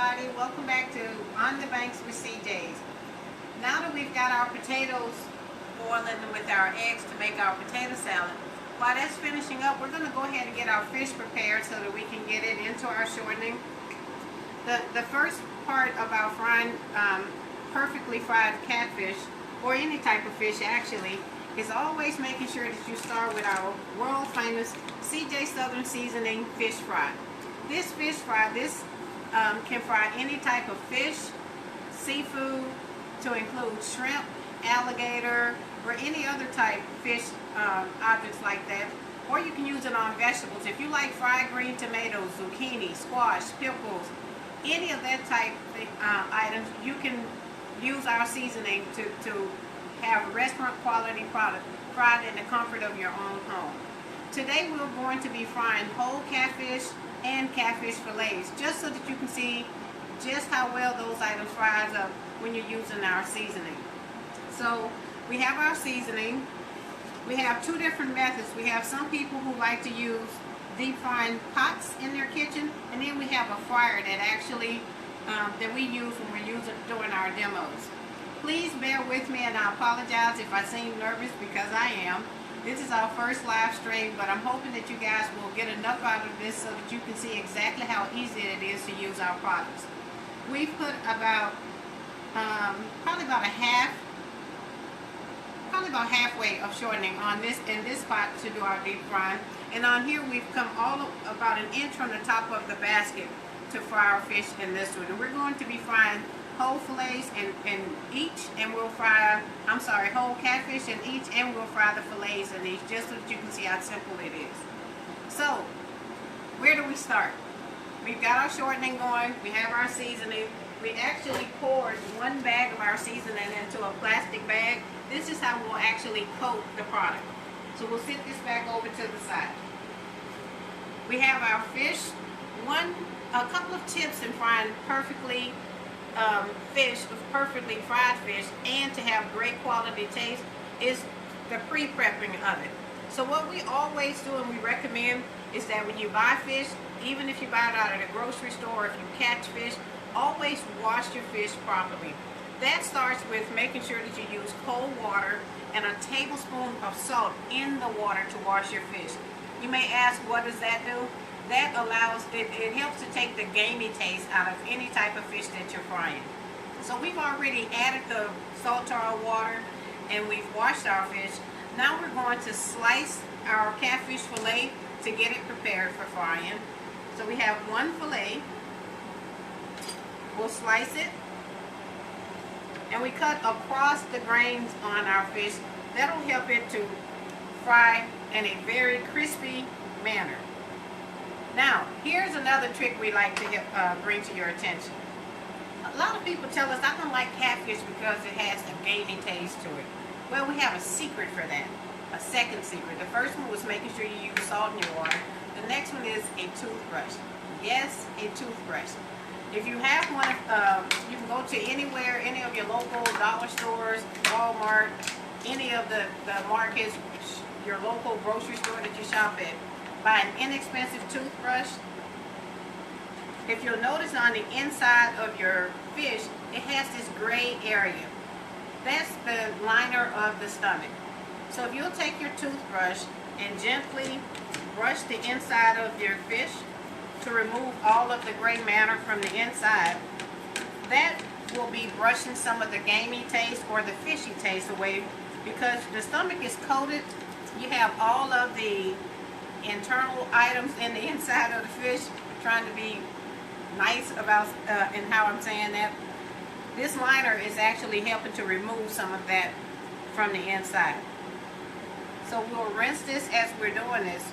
everybody. Welcome back to On the Banks with CJ's. Now that we've got our potatoes boiling with our eggs to make our potato salad, while that's finishing up, we're going to go ahead and get our fish prepared so that we can get it into our shortening. The first part about frying perfectly fried catfish, or any type of fish actually, is always making sure that you start with our world famous CJ Southern Seasoning fish fry. This fish fry, can fry any type of fish, seafood, to include shrimp, alligator, or any other type fish objects like that. Or you can use it on vegetables. If you like fried green tomatoes, zucchini, squash, pickles, any of that type items, you can use our seasoning to have a restaurant quality product fried in the comfort of your own home. Today we're going to be frying whole catfish and catfish fillets, just so that you can see just how well those items fries up when you're using our seasoning. So we have our seasoning. We have two different methods. We have some people who like to use deep frying pots in their kitchen, and then we have a fryer that actually that we use when we're doing our demos. Please bear with me, and I apologize if I seem nervous, because I am. This is our first live stream, but I'm hoping that you guys will get enough out of this so that you can see exactly how easy it is to use our products. We've put about probably about halfway of shortening on this in this pot to do our deep frying, and on here we've come about an inch from the top of the basket to fry our fish in this one. And we're going to be frying whole fillets in each, and we'll fry, whole catfish in each, and we'll fry the fillets in each, just so that you can see how simple it is. So, where do we start? We've got our shortening going, we have our seasoning. We actually poured one bag of our seasoning into a plastic bag. This is how we'll actually coat the product. So we'll sit this back over to the side. We have our fish. A couple of tips in frying perfectly perfectly fried fish, and to have great quality taste, is the pre-prepping of it. So what we always do and we recommend is that when you buy fish, even if you buy it out at a grocery store, if you catch fish, always wash your fish properly. That starts with making sure that you use cold water and a tablespoon of salt in the water to wash your fish. You may ask, what does that do? That allows, it helps to take the gamey taste out of any type of fish that you're frying. So we've already added the salt to our water, and we've washed our fish. Now we're going to slice our catfish fillet to get it prepared for frying. So we have one fillet. We'll slice it, and we cut across the grains on our fish. That'll help it to fry in a very crispy manner. Now, here's another trick we like to bring to your attention. A lot of people tell us, I don't like catfish because it has a gamey taste to it. Well, we have a secret for that. A second secret. The first one was making sure you use salt in your water. The next one is a toothbrush. Yes, a toothbrush. If you have one, you can go to anywhere, any of your local dollar stores, Walmart, any of the markets, your local grocery store that you shop at. Buy an inexpensive toothbrush. If you'll notice on the inside of your fish, it has this gray area. That's the liner of the stomach. So if you'll take your toothbrush and gently brush the inside of your fish to remove all of the gray matter from the inside, that will be brushing some of the gamey taste or the fishy taste away, because the stomach is coated. You have all of the internal items in the inside of the fish. I'm trying to be nice about in how I'm saying that. This liner is actually helping to remove some of that from the inside. So we'll rinse this as we're doing this,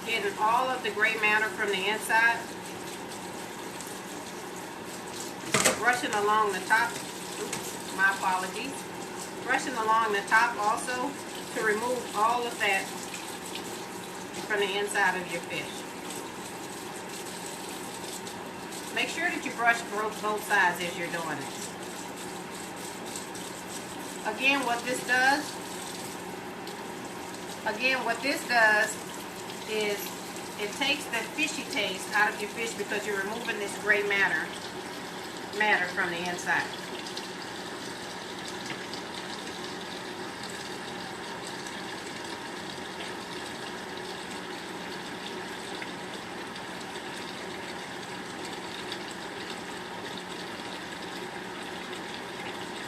getting all of the gray matter from the inside. Brushing along the top. Oops, my apologies. Brushing along the top also to remove all of that from the inside of your fish. Make sure that you brush both sides as you're doing this. Again, what this does is It takes the fishy taste out of your fish because you're removing this gray matter from the inside.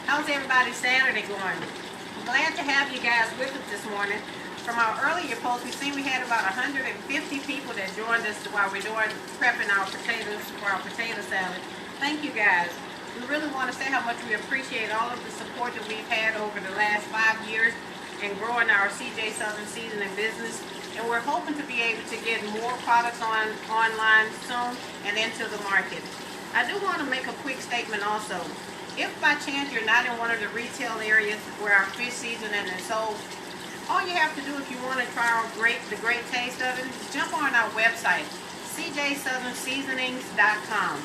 How's everybody's Saturday going? I'm glad to have you guys with us this morning. From our earlier post, we see we had about 150 people that joined us while we're prepping our potatoes for our potato salad. Thank you guys. We really want to say how much we appreciate all of the support that we've had over the last 5 years in growing our CJ Southern Seasoning business. And we're hoping to be able to get more products online soon and into the market. I do want to make a quick statement also. If by chance you're not in one of the retail areas where our fish seasoning is sold, all you have to do if you want to try the great taste of it, jump on our website, cjsouthernseasonings.com.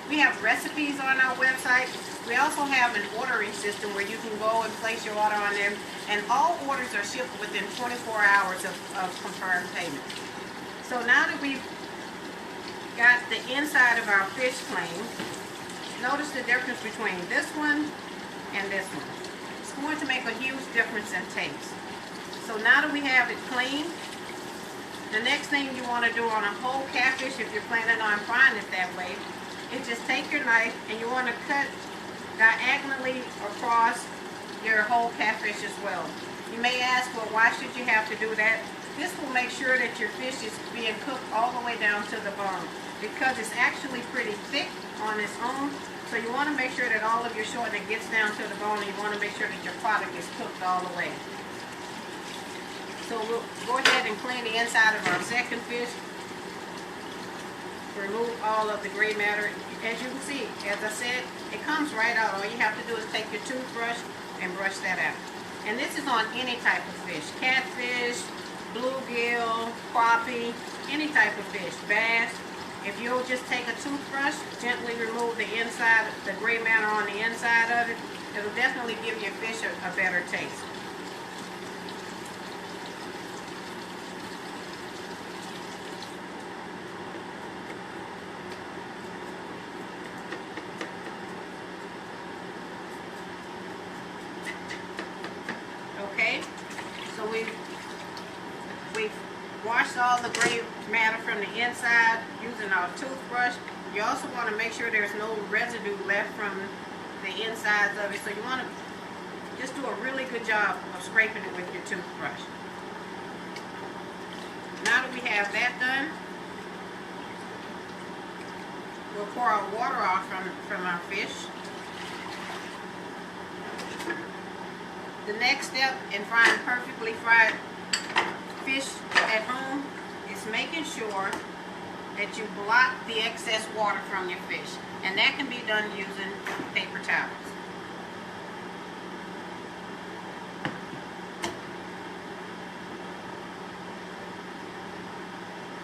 We have recipes on our website. We also have an ordering system where you can go and place your order on them, and all orders are shipped within 24 hours of confirmed payment. So now that we've got the inside of our fish clean, notice the difference between this one and this one. It's going to make a huge difference in taste. So now that we have it clean, the next thing you want to do on a whole catfish, if you're planning on frying it that way, is just take your knife and you want to cut diagonally across your whole catfish as well. You may ask, well, why should you have to do that? This will make sure that your fish is being cooked all the way down to the bone, because it's actually pretty thick on its own. So you want to make sure that all of your shortening gets down to the bone, and you want to make sure that your product is cooked all the way. So we'll go ahead and clean the inside of our second fish. Remove all of the gray matter. As you can see, as I said, it comes right out. All you have to do is take your toothbrush and brush that out. And this is on any type of fish. Catfish, bluegill, crappie, any type of fish, bass. If you'll just take a toothbrush, gently remove the inside, the gray matter on the inside of it, it'll definitely give your fish a better taste. Okay, so we've washed all the gray matter from the inside using our toothbrush. You also want to make sure there's no residue left from the insides of it. So you want to just do a really good job of scraping it with your toothbrush. Now that we have that done, we'll pour our water off from our fish. The next step in frying perfectly fried fish at home is making sure that you block the excess water from your fish. And that can be done using paper towels.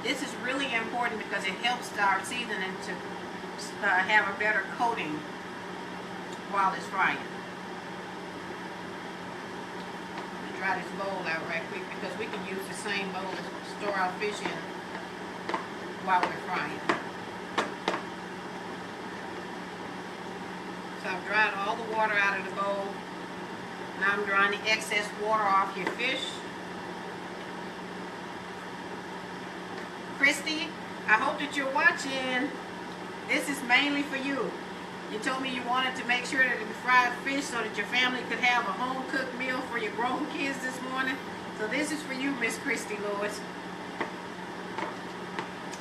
This is really important because it helps our seasoning to have a better coating while it's frying. Dry this bowl out right quick because we can use the same bowl to store our fish in while we're frying. So I've dried all the water out of the bowl. Now I'm drying the excess water off your fish. Christy, I hope that you're watching. This is mainly for you. You told me you wanted to make sure that it was fried fish so that your family could have a home-cooked meal for your grown kids this morning. So this is for you, Miss Christy Lewis.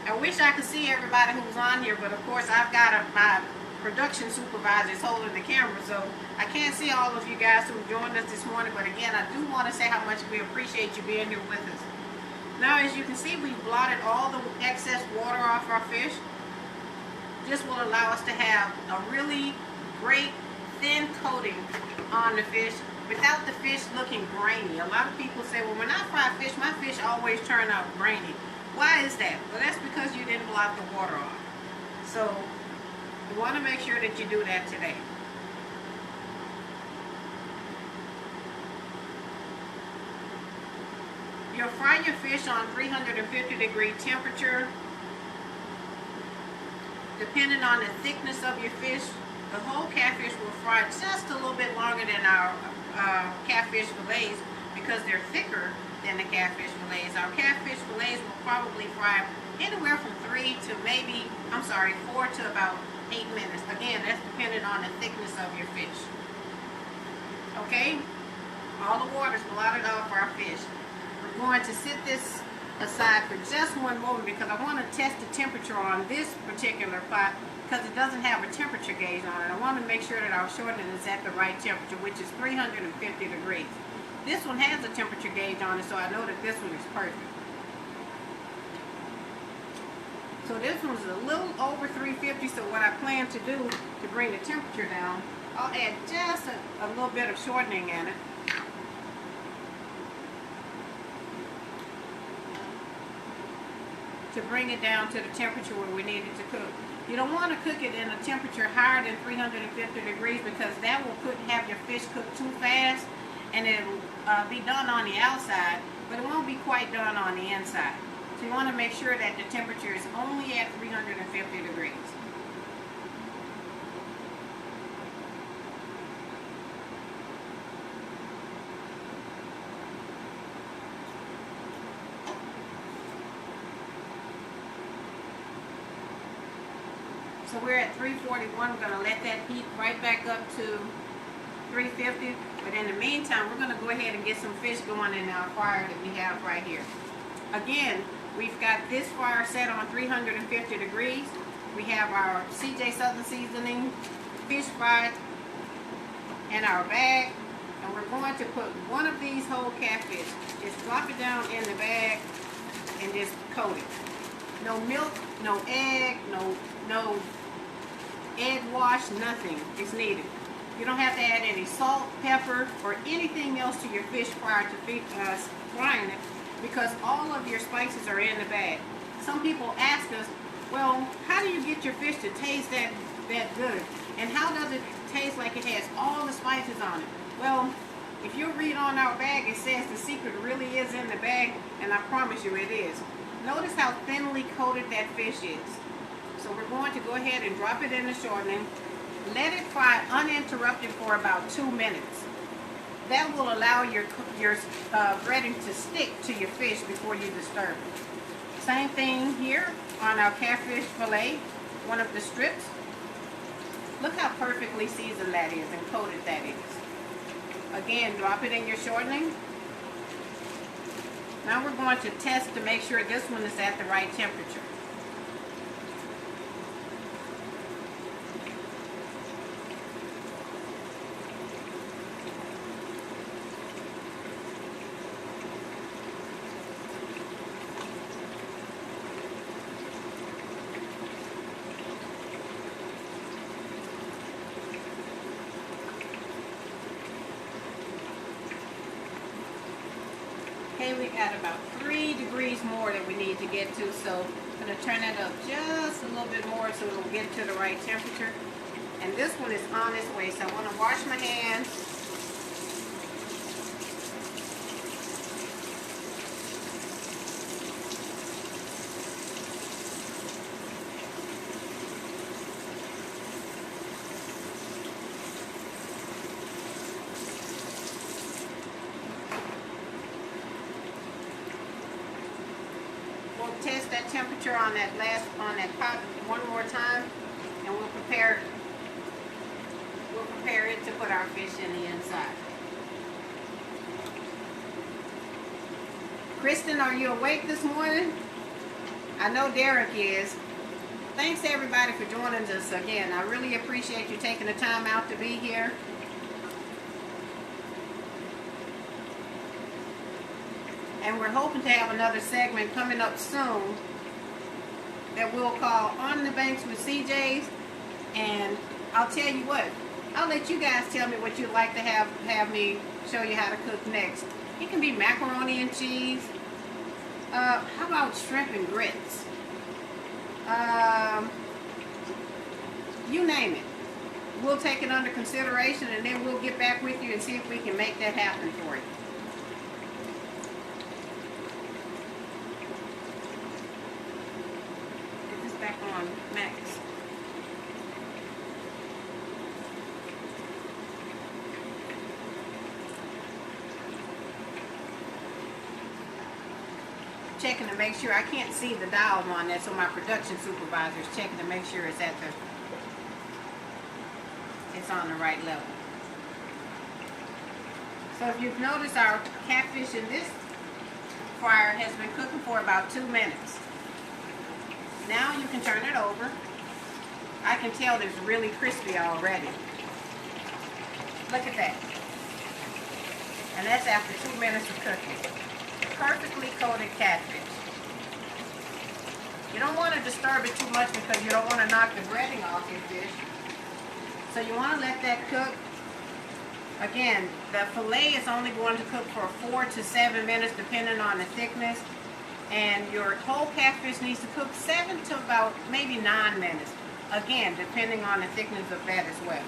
I wish I could see everybody who's on here, but of course I've got my production supervisor is holding the camera, so I can't see all of you guys who joined us this morning. But again, I do want to say how much we appreciate you being here with us. Now, as you can see, we've blotted all the excess water off our fish. This will allow us to have a really great thin coating on the fish without the fish looking grainy. A lot of people say, well, when I fry fish, my fish always turn out grainy. Why is that? Well, that's because you didn't block the water off. So you want to make sure that you do that today. You'll fry your fish on 350-degree temperature. Depending on the thickness of your fish, the whole catfish will fry just a little bit longer than our catfish fillets because they're thicker than the catfish fillets. Our catfish fillets will probably fry anywhere from 4 to about 8 minutes. Again, that's dependent on the thickness of your fish. Okay? All the water's blotted off our fish. We're going to sit this aside for just one moment because I want to test the temperature on this particular pot because it doesn't have a temperature gauge on it. I want to make sure that our shortening is at the right temperature, which is 350 degrees. This one has a temperature gauge on it, so I know that this one is perfect. So this one's a little over 350, so what I plan to do to bring the temperature down, I'll add just a little bit of shortening in it. To bring it down to the temperature where we need it to cook. You don't want to cook it in a temperature higher than 350 degrees because that will have your fish cook too fast and it'll be done on the outside, but it won't be quite done on the inside. So you want to make sure that the temperature is only at 350 degrees. So we're at 341. We're going to let that heat right back up to 350. But in the meantime, we're going to go ahead and get some fish going in our fryer that we have right here. Again, we've got this fryer set on 350 degrees. We have our Southern Seasonings fish fry in our bag. And we're going to put one of these whole catfish. Just drop it down in the bag and just coat it. No milk, no egg, no egg wash, nothing is needed. You don't have to add any salt, pepper, or anything else to your fish prior to frying it because all of your spices are in the bag. Some people ask us, well, how do you get your fish to taste that good? And how does it taste like it has all the spices on it? Well, if you read on our bag, it says the secret really is in the bag, and I promise you it is. Notice how thinly coated that fish is. So we're going to go ahead and drop it in the shortening. Let it fry uninterrupted for about 2 minutes. That will allow your breading to stick to your fish before you disturb it. Same thing here on our catfish fillet, one of the strips. Look how perfectly seasoned that is and coated that is. Again, drop it in your shortening. Now we're going to test to make sure this one is at the right temperature. Okay, we got about 3 degrees more that we need to get to, so I'm going to turn it up just a little bit more so it'll get to the right temperature. And this one is on its way, so I want to wash my hands. Test that temperature on that pot one more time, and we'll prepare it to put our fish in the inside. Kristen, are you awake this morning? I know Derek is. Thanks everybody for joining us again. I really appreciate you taking the time out to be here. And we're hoping to have another segment coming up soon that we'll call On the Banks with CJ's. And I'll tell you what, I'll let you guys tell me what you'd like to have me show you how to cook next. It can be macaroni and cheese. How about shrimp and grits? You name it. We'll take it under consideration and then we'll get back with you and see if we can make that happen for you. on max. Checking to make sure, I can't see the dial on that, so my production supervisor is checking to make sure it's on the right level. So if you've noticed, our catfish in this fryer has been cooking for about 2 minutes. Now you can turn it over. I can tell it's really crispy already. Look at that. And that's after 2 minutes of cooking. Perfectly coated catfish. You don't want to disturb it too much because you don't want to knock the breading off your fish. So you want to let that cook. Again, the fillet is only going to cook for 4 to 7 minutes depending on the thickness. And your whole catfish needs to cook 7 to about maybe 9 minutes. Again, depending on the thickness of that as well.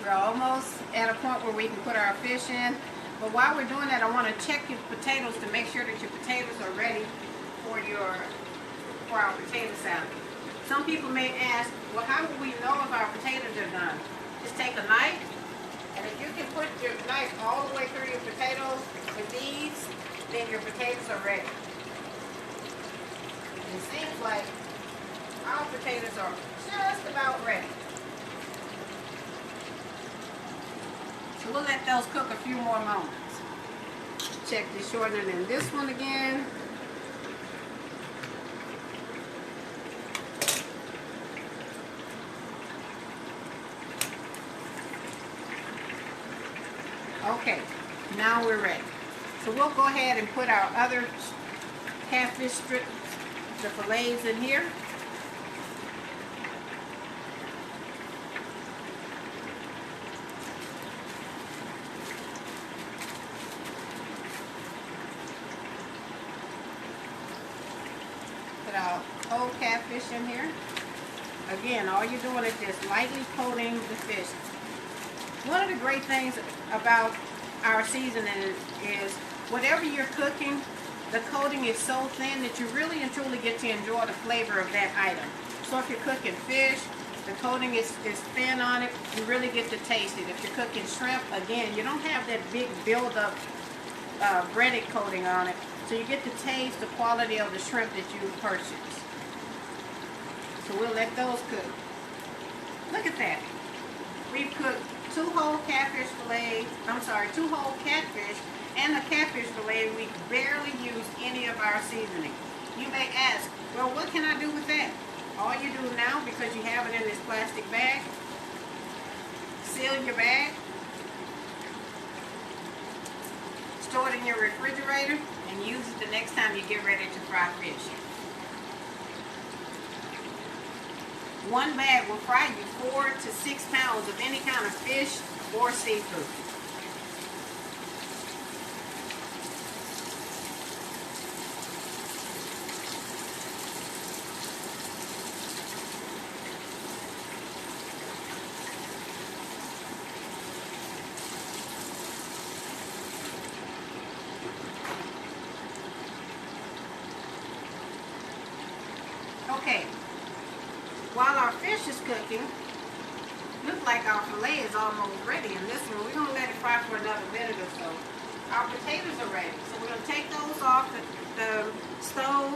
We're almost at a point where we can put our fish in. But while we're doing that, I want to check your potatoes to make sure that your potatoes are ready for our potato salad. Some people may ask, well, how do we know if our potatoes are done? Just take a knife, and if you can put your knife all the way through your potatoes with these, then your potatoes are ready. It seems like our potatoes are just about ready. So we'll let those cook a few more moments. Check this shorter than this one again. Okay, now we're ready. So we'll go ahead and put our other catfish strips, the fillets, in here. Put our whole catfish in here. Again, all you're doing is just lightly coating the fish. One of the great things about our seasoning is whatever you're cooking, the coating is so thin that you really and truly get to enjoy the flavor of that item. So if you're cooking fish, the coating is thin on it, you really get to taste it. If you're cooking shrimp, again, you don't have that big build-up breaded coating on it, so you get to taste the quality of the shrimp that you purchased. So we'll let those cook. Look at that. We've cooked 2 whole catfish fillets, two whole catfish, and the catfish fillet. We barely used any of our seasoning. You may ask, well, what can I do with that? All you do now, because you have it in this plastic bag, seal your bag, store it in your refrigerator, and use it the next time you get ready to fry fish. One bag will fry you 4 to 6 pounds of any kind of fish or seafood. Okay. While our fish is cooking, looks like our fillet is almost ready. And this one, we're going to let it fry for another minute or so. Our potatoes are ready. So we're going to take those off the stove,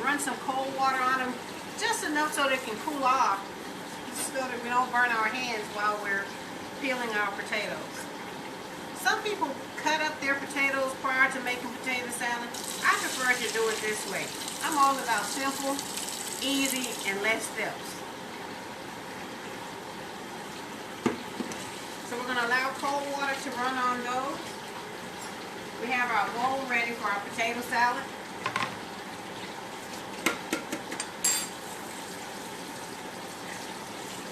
run some cold water on them, just enough so they can cool off, so that we don't burn our hands while we're peeling our potatoes. Some people cut up their potatoes prior to making potato salad. I prefer to do it this way. I'm all about simple, easy, and less steps. So we're going to allow cold water to run on those. We have our bowl ready for our potato salad.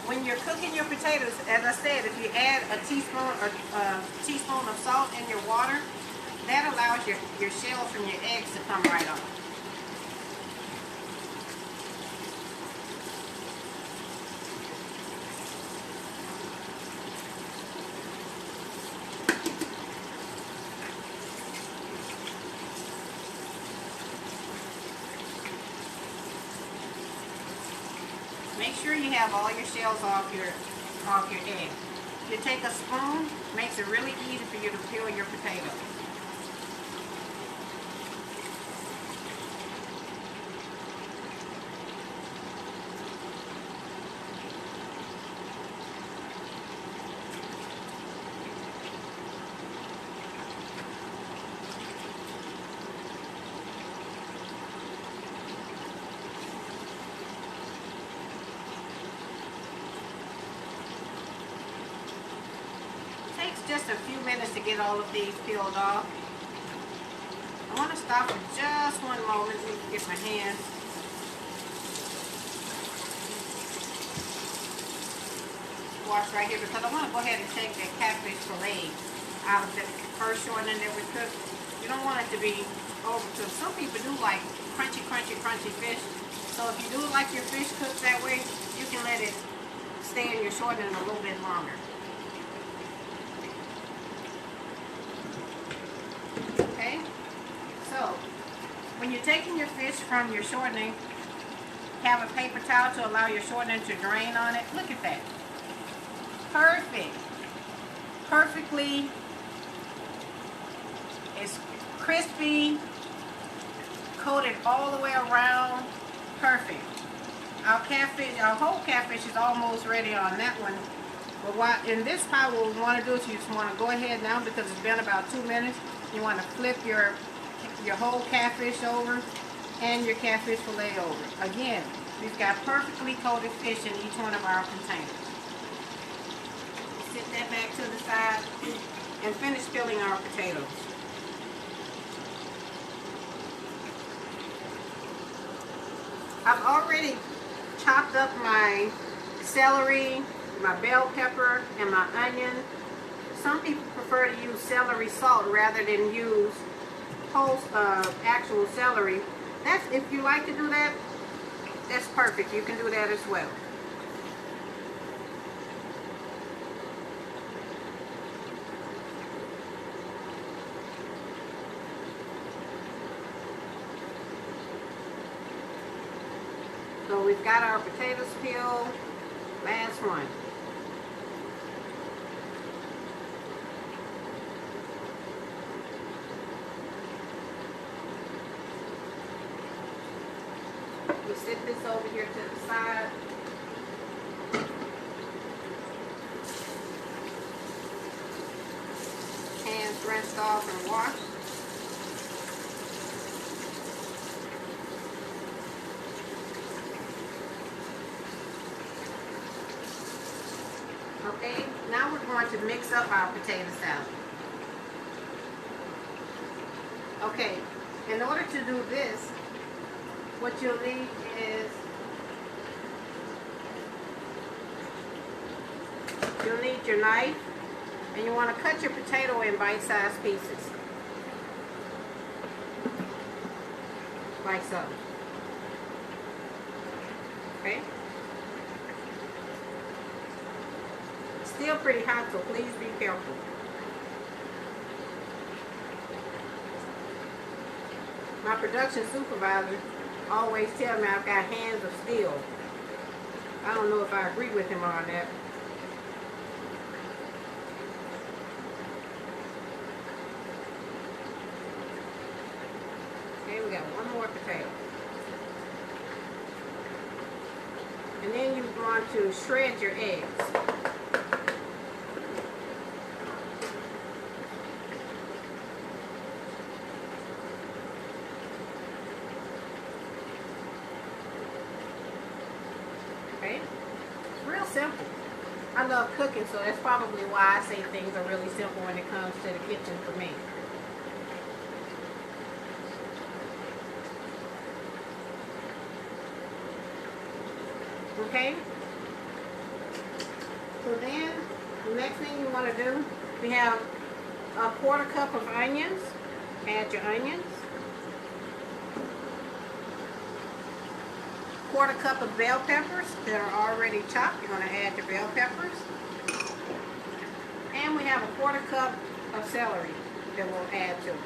When you're cooking your potatoes, as I said, if you add a teaspoon of salt in your water, that allows your shells from your eggs to come right off. Make sure you have all your shells off your egg. You take a spoon, makes it really easy for you to peel your potatoes. Takes just a few minutes to get all of these peeled off. I want to stop for just one moment. Let me get my hands. Wash right here because I want to go ahead and take that catfish fillet out of the first shortening that we cooked. You don't want it to be overcooked. Some people do like crunchy, crunchy, crunchy fish. So if you do like your fish cooked that way, you can let it stay in your shortening a little bit longer. So, when you're taking your fish from your shortening, have a paper towel to allow your shortening to drain on it. Look at that. Perfect. Perfectly. It's crispy, coated all the way around. Perfect. Our catfish, our whole catfish is almost ready on that one. But in this pie, what we want to do is you just want to go ahead now, because it's been about 2 minutes. You want to flip your whole catfish over and your catfish fillet over. Again, we've got perfectly coated fish in each one of our containers. Sit that back to the side and finish peeling our potatoes. I've already chopped up my celery, my bell pepper, and my onion. Some people prefer to use celery salt rather than use whole actual celery. That's, if you like to do that, that's perfect. You can do that as well. So we've got our potatoes peeled. Last one. We sit this over here to the side. Hands rinsed off and washed. Okay, now we're going to mix up our potato salad. Okay, in order to do this, what you'll need is, you'll need your knife, and you want to cut your potato in bite-sized pieces. Like so. Okay? Still pretty hot, so please be careful. My production supervisor always tell me I've got hands of steel. I don't know if I agree with him on that. Okay, we got one more potato. And then you want to shred your eggs. Okay? It's real simple. I love cooking, so that's probably why I say things are really simple when it comes to the kitchen for me. Okay? So then, the next thing you want to do, we have a 1/4 cup of onions. Add your onions. 1/4 cup of bell peppers that are already chopped. You're going to add your bell peppers. And we have a 1/4 cup of celery that we'll add to it.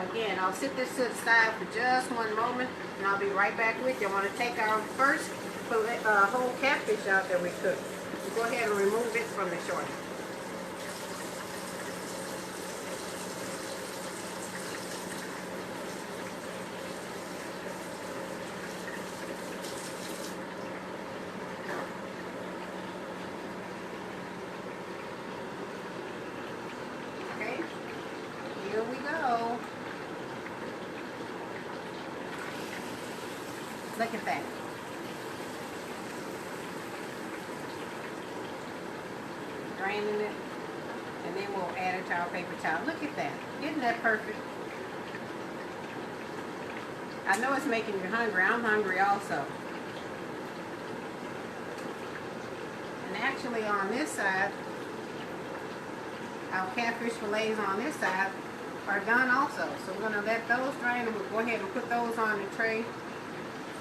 Again, I'll sit this to the side for just one moment, and I'll be right back with you. I want to take our first whole catfish out that we cooked. We'll go ahead and remove it from the short. Okay, here we go. Look at that. Draining it, and then we'll add it to our paper towel. Look at that. Isn't that perfect? I know it's making you hungry. I'm hungry also. And actually on this side, our catfish fillets on this side are done also. So we're going to let those drain, and we'll go ahead and put those on the tray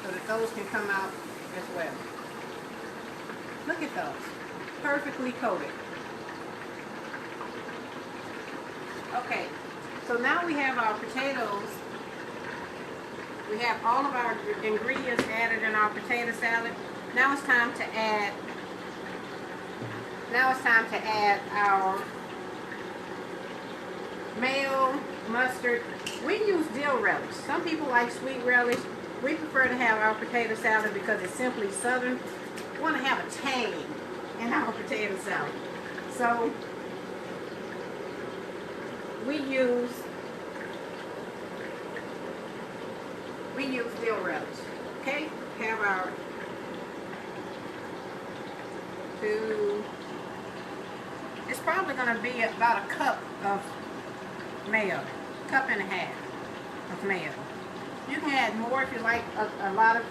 so that those can come out as well. Look at those. Perfectly coated. Okay, so now we have our potatoes. We have all of our ingredients added in our potato salad. Now it's time to add our mayo, mustard. We use dill relish. Some people like sweet relish. We prefer to have our potato salad because it's simply Southern. We want to have a tang in our potato salad. So we use dill relish. Okay, have our it's probably going to be about a cup of mayo, cup and a half of mayo. You can add more if you like a lot of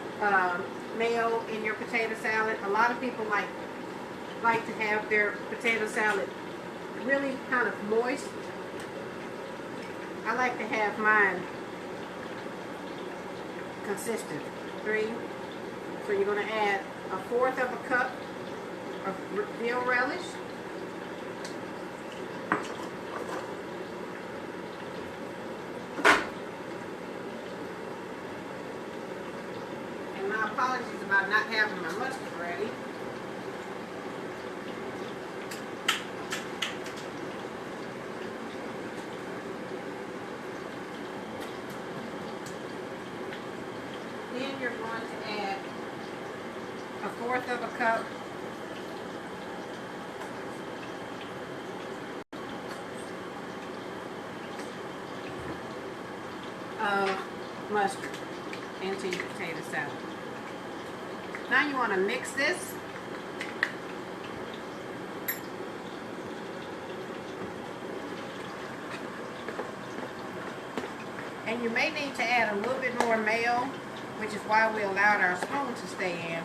mayo in your potato salad. A lot of people like to have their potato salad really kind of moist. I like to have mine consistent. 3. So you're going to add 1/4 of a cup of dill relish. And my apologies about not having my mustard ready. Then you're going to add 1/4 of a cup of mustard into your potato salad. Now you want to mix this. And you may need to add a little bit more mayo, which is why we allowed our spoon to stay in.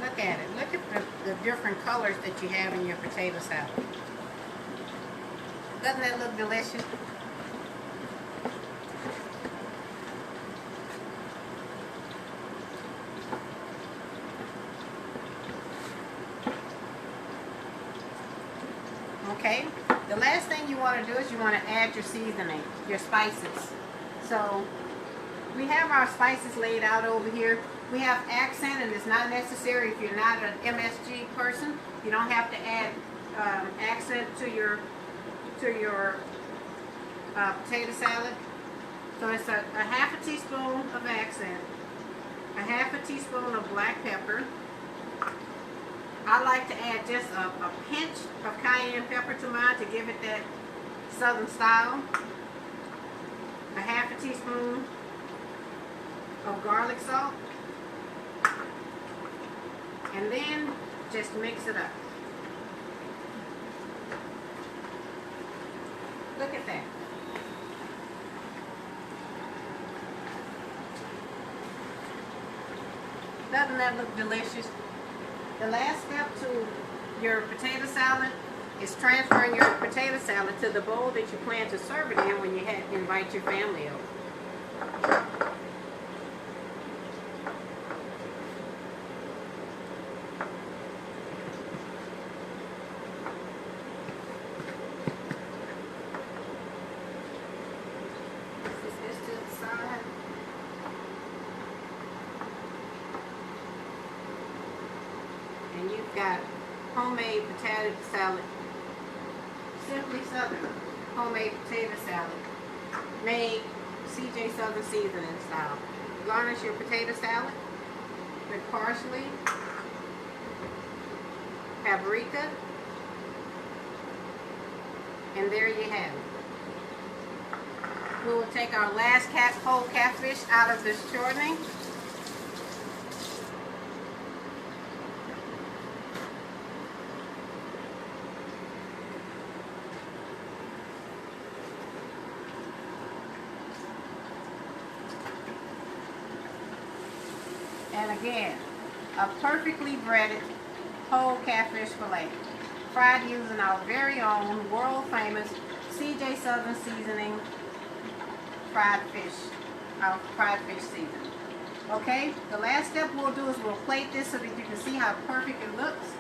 Look at it. Look at the different colors that you have in your potato salad. Doesn't that look delicious? Okay, the last thing you want to do is you want to add your seasoning, your spices. So we have our spices laid out over here. We have accent, and it's not necessary if you're not an MSG person. You don't have to add accent to your potato salad. So it's a 1/2 teaspoon of accent, a 1/2 teaspoon of black pepper. I like to add just a pinch of cayenne pepper to mine to give it that Southern style. A 1/2 teaspoon of garlic salt. And then just mix it up. Look at that. Doesn't that look delicious? The last step to your potato salad is transferring your potato salad to the bowl that you plan to serve it in when you invite your family over. This to the side. And you've got homemade potato salad, Simply Southern homemade potato salad, made CJ Southern Seasoning style. Garnish your potato salad with parsley, paprika, and there you have it. We will take our last whole catfish out of this shortening. And again, a perfectly breaded whole catfish fillet, fried using our very own world famous CJ Southern Seasoning fried fish seasoning. Okay, the last step we'll do is we'll plate this so that you can see how perfect it looks.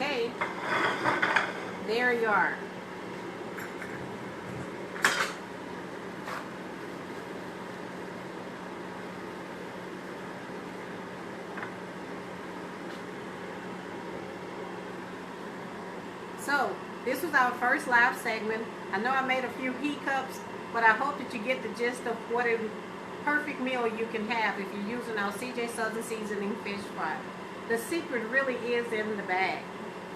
Okay, there you are. So, this was our first live segment. I know I made a few hiccups, but I hope that you get the gist of what a perfect meal you can have if you're using our CJ Southern Seasoning fish fry. The secret really is in the bag.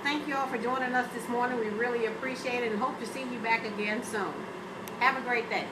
Thank you all for joining us this morning. We really appreciate it and hope to see you back again soon. Have a great day.